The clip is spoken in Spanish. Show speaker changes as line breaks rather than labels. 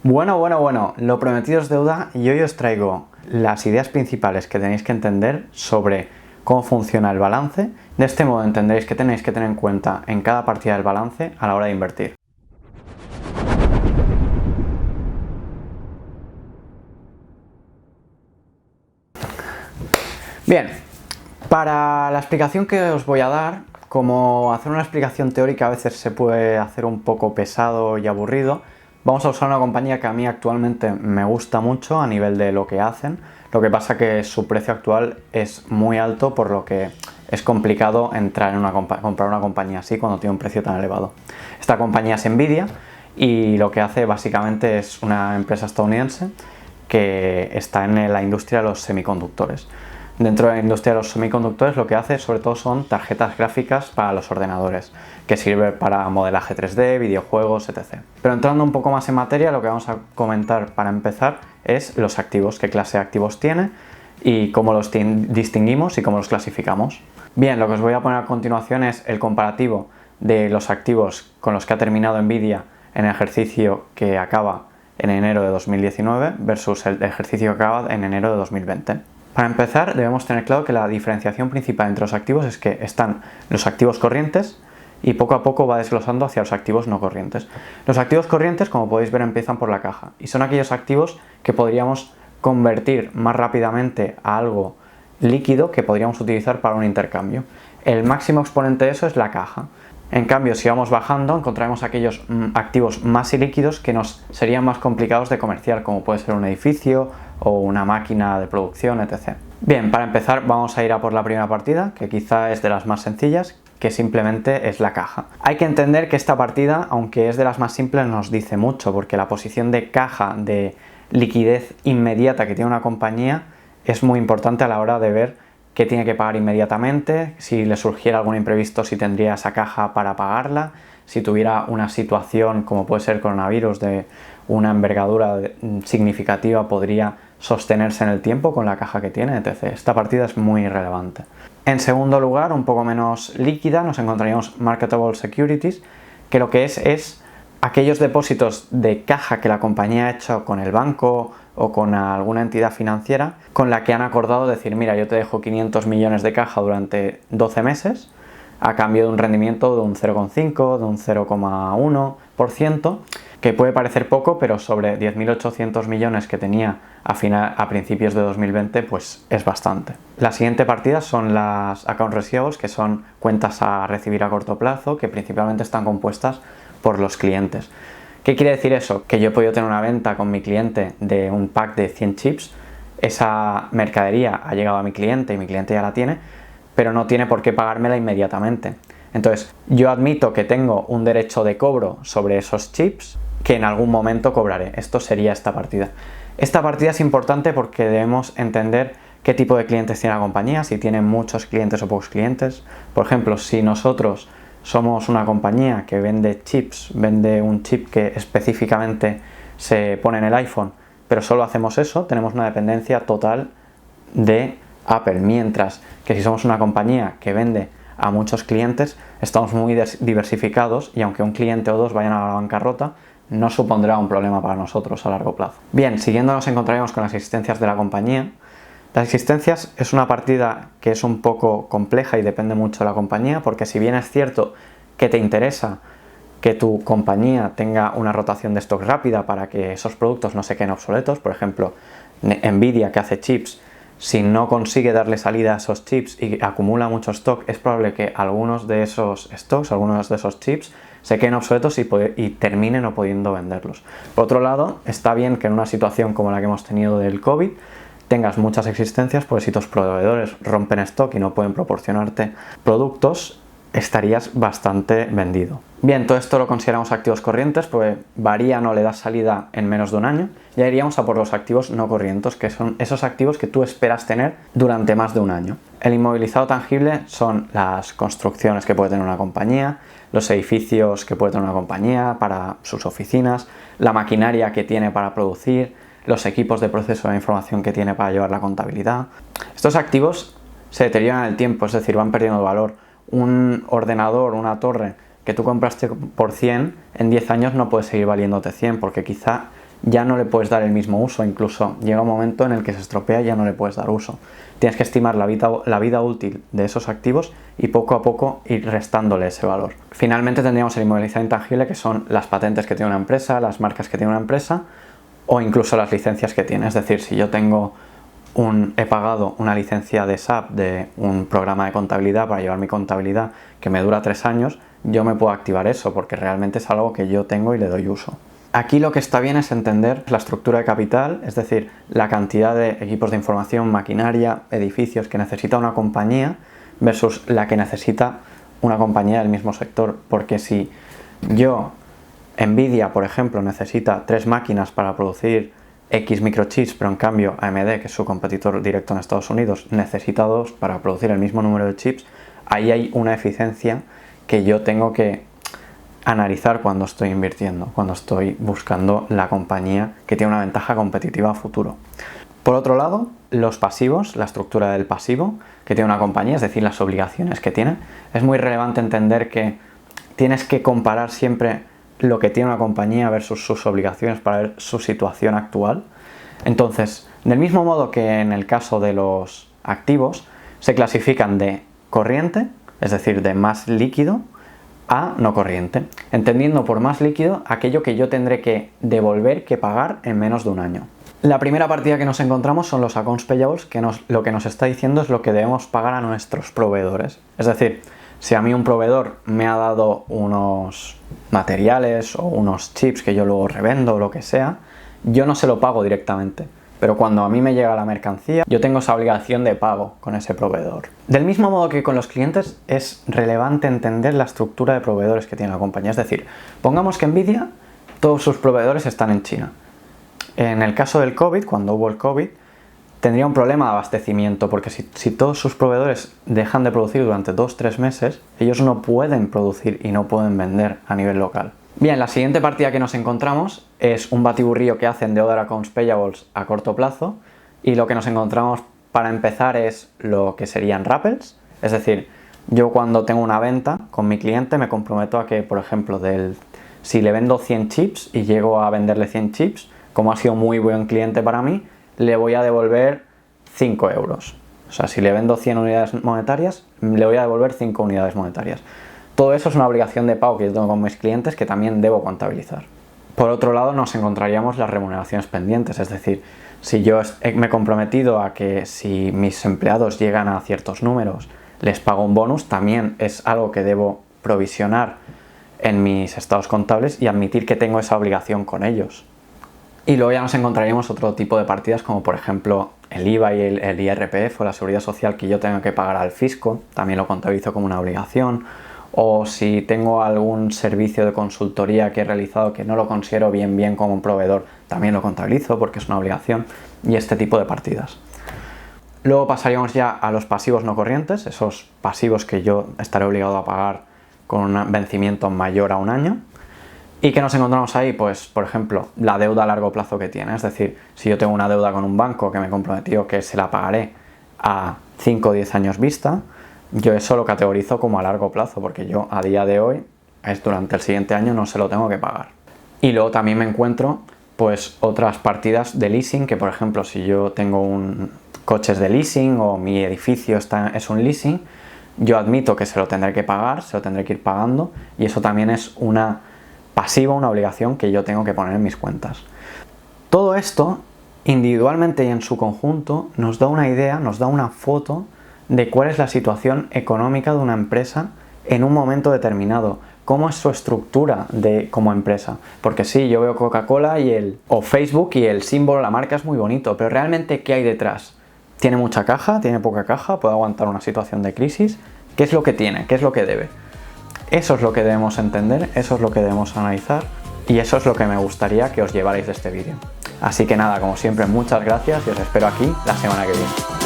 Bueno, lo prometido es deuda y hoy os traigo las ideas principales que tenéis que entender sobre cómo funciona el balance. De este modo entenderéis que tenéis que tener en cuenta en cada partida del balance a la hora de invertir. Bien, para la explicación que os voy a dar, como hacer una explicación teórica a veces se puede hacer un poco pesado y aburrido, vamos a usar una compañía que a mí actualmente me gusta mucho a nivel de lo que hacen. Lo que pasa que su precio actual es muy alto, por lo que es complicado entrar en comprar una compañía así cuando tiene un precio tan elevado. Esta compañía es Nvidia y lo que hace básicamente es una empresa estadounidense que está en la industria de los semiconductores. Dentro de la industria de los semiconductores lo que hace sobre todo son tarjetas gráficas para los ordenadores, que sirve para modelaje 3D, videojuegos, etc. Pero entrando un poco más en materia, lo que vamos a comentar para empezar es los activos, qué clase de activos tiene y cómo los distinguimos y cómo los clasificamos. Bien, lo que os voy a poner a continuación es el comparativo de los activos con los que ha terminado Nvidia en el ejercicio que acaba en enero de 2019 versus el ejercicio que acaba en enero de 2020. Para empezar, debemos tener claro que la diferenciación principal entre los activos es que están los activos corrientes y poco a poco va desglosando hacia los activos no corrientes. Los activos corrientes, como podéis ver, empiezan por la caja y son aquellos activos que podríamos convertir más rápidamente a algo líquido que podríamos utilizar para un intercambio. El máximo exponente de eso es la caja. En cambio, si vamos bajando, encontraremos aquellos activos más ilíquidos que nos serían más complicados de comerciar, como puede ser un edificio o una máquina de producción, etc. Bien, para empezar vamos a ir a por la primera partida, que quizá es de las más sencillas, que simplemente es la caja. Hay que entender que esta partida, aunque es de las más simples, nos dice mucho, porque la posición de caja, de liquidez inmediata que tiene una compañía, es muy importante a la hora de ver qué tiene que pagar inmediatamente, si le surgiera algún imprevisto, si tendría esa caja para pagarla, si tuviera una situación como puede ser coronavirus de una envergadura significativa, podría sostenerse en el tiempo con la caja que tiene, etc. Esta partida es muy relevante. En segundo lugar, un poco menos líquida, nos encontraríamos Marketable Securities, que lo que es aquellos depósitos de caja que la compañía ha hecho con el banco o con alguna entidad financiera con la que han acordado decir, mira, yo te dejo 500 millones de caja durante 12 meses a cambio de un rendimiento de un 0,5, de un 0,1%, que puede parecer poco, pero sobre 10.800 millones que tenía a principios de 2020, pues es bastante. La siguiente partida son las Account Receivables, que son cuentas a recibir a corto plazo, que principalmente están compuestas por los clientes. ¿Qué quiere decir eso? Que yo he podido tener una venta con mi cliente de un pack de 100 chips, esa mercadería ha llegado a mi cliente y mi cliente ya la tiene, pero no tiene por qué pagármela inmediatamente. Entonces, yo admito que tengo un derecho de cobro sobre esos chips que en algún momento cobraré. Esto sería esta partida. Esta partida es importante porque debemos entender qué tipo de clientes tiene la compañía, si tiene muchos clientes o pocos clientes. Por ejemplo, si nosotros somos una compañía que vende chips, vende un chip que específicamente se pone en el iPhone, pero solo hacemos eso, tenemos una dependencia total de Apple, mientras que si somos una compañía que vende a muchos clientes, estamos muy diversificados y aunque un cliente o dos vayan a la bancarrota, no supondrá un problema para nosotros a largo plazo. Bien, siguiendo nos encontraremos con las existencias de la compañía. Las existencias es una partida que es un poco compleja y depende mucho de la compañía, porque si bien es cierto que te interesa que tu compañía tenga una rotación de stock rápida para que esos productos no se queden obsoletos, por ejemplo, Nvidia, que hace chips, si no consigue darle salida a esos chips y acumula mucho stock, es probable que algunos de esos stocks, algunos de esos chips se queden obsoletos y terminen no pudiendo venderlos. Por otro lado, está bien que en una situación como la que hemos tenido del COVID tengas muchas existencias, pues si tus proveedores rompen stock y no pueden proporcionarte productos, estarías bastante vendido. Bien, todo esto lo consideramos activos corrientes, pues varía, no le das salida en menos de un año. Ya iríamos a por los activos no corrientes, que son esos activos que tú esperas tener durante más de un año. El inmovilizado tangible son las construcciones que puede tener una compañía, los edificios que puede tener una compañía para sus oficinas, la maquinaria que tiene para producir, los equipos de proceso de información que tiene para llevar la contabilidad. Estos activos se deterioran en el tiempo, es decir, van perdiendo valor. Un ordenador, una torre que tú compraste por 100, en 10 años no puede seguir valiéndote 100 porque quizá ya no le puedes dar el mismo uso, incluso llega un momento en el que se estropea y ya no le puedes dar uso. Tienes que estimar la vida útil de esos activos y poco a poco ir restándole ese valor. Finalmente tendríamos el inmovilizado intangible, que son las patentes que tiene una empresa, las marcas que tiene una empresa o incluso las licencias que tiene. Es decir, si yo he pagado una licencia de SAP de un programa de contabilidad para llevar mi contabilidad que me dura 3 años, yo me puedo activar eso porque realmente es algo que yo tengo y le doy uso. Aquí lo que está bien es entender la estructura de capital, es decir, la cantidad de equipos de información, maquinaria, edificios que necesita una compañía versus la que necesita una compañía del mismo sector. Porque si Nvidia, por ejemplo, necesita 3 máquinas para producir X microchips, pero en cambio AMD, que es su competidor directo en Estados Unidos, necesita 2 para producir el mismo número de chips, ahí hay una eficiencia que yo tengo que analizar cuando estoy invirtiendo, cuando estoy buscando la compañía que tiene una ventaja competitiva a futuro. Por otro lado, los pasivos, la estructura del pasivo que tiene una compañía, es decir, las obligaciones que tiene. Es muy relevante entender que tienes que comparar siempre lo que tiene una compañía versus sus obligaciones para ver su situación actual. Entonces, del mismo modo que en el caso de los activos, se clasifican de corriente, es decir, de más líquido, a no corriente, entendiendo por más líquido aquello que yo tendré que devolver, que pagar en menos de un año. La primera partida que nos encontramos son los accounts payables, que lo que nos está diciendo es lo que debemos pagar a nuestros proveedores. Es decir, si a mí un proveedor me ha dado unos materiales o unos chips que yo luego revendo o lo que sea, yo no se lo pago directamente. Pero cuando a mí me llega la mercancía, yo tengo esa obligación de pago con ese proveedor. Del mismo modo que con los clientes, es relevante entender la estructura de proveedores que tiene la compañía. Es decir, pongamos que Nvidia, todos sus proveedores están en China. En el caso del COVID, cuando hubo el COVID, tendría un problema de abastecimiento, porque si todos sus proveedores dejan de producir durante 2-3 meses, ellos no pueden producir y no pueden vender a nivel local. Bien, la siguiente partida que nos encontramos es un batiburrillo que hacen de Other Accounts Payables a corto plazo, y lo que nos encontramos para empezar es lo que serían rappels, es decir, yo cuando tengo una venta con mi cliente me comprometo a que, por ejemplo, si le vendo 100 chips y llego a venderle 100 chips, como ha sido muy buen cliente para mí, le voy a devolver 5 euros. O sea, si le vendo 100 unidades monetarias, le voy a devolver 5 unidades monetarias. Todo eso es una obligación de pago que yo tengo con mis clientes que también debo contabilizar. Por otro lado, nos encontraríamos las remuneraciones pendientes, es decir, si yo me he comprometido a que si mis empleados llegan a ciertos números, les pago un bonus, también es algo que debo provisionar en mis estados contables y admitir que tengo esa obligación con ellos. Y luego ya nos encontraríamos otro tipo de partidas, como por ejemplo el IVA y el IRPF o la seguridad social que yo tengo que pagar al fisco, también lo contabilizo como una obligación. O si tengo algún servicio de consultoría que he realizado que no lo considero bien como un proveedor, también lo contabilizo porque es una obligación, y este tipo de partidas. Luego pasaríamos ya a los pasivos no corrientes, esos pasivos que yo estaré obligado a pagar con un vencimiento mayor a un año. ¿Y qué nos encontramos ahí? Pues, por ejemplo, la deuda a largo plazo que tiene. Es decir, si yo tengo una deuda con un banco que me comprometió que se la pagaré a 5 o 10 años vista, yo eso lo categorizo como a largo plazo, porque yo a día de hoy, durante el siguiente año, no se lo tengo que pagar. Y luego también me encuentro pues otras partidas de leasing, que por ejemplo, si yo tengo coches de leasing o mi edificio es un leasing, yo admito que se lo tendré que pagar, se lo tendré que ir pagando, y eso también es una pasiva, una obligación que yo tengo que poner en mis cuentas. Todo esto, individualmente y en su conjunto, nos da una idea, nos da una foto de cuál es la situación económica de una empresa en un momento determinado, cómo es su estructura como empresa. Porque sí, yo veo Coca-Cola o Facebook y el símbolo, la marca es muy bonito, pero realmente ¿qué hay detrás? ¿Tiene mucha caja? ¿Tiene poca caja? ¿Puede aguantar una situación de crisis? ¿Qué es lo que tiene? ¿Qué es lo que debe? Eso es lo que debemos entender, eso es lo que debemos analizar, y eso es lo que me gustaría que os llevarais de este vídeo. Así que nada, como siempre, muchas gracias y os espero aquí la semana que viene.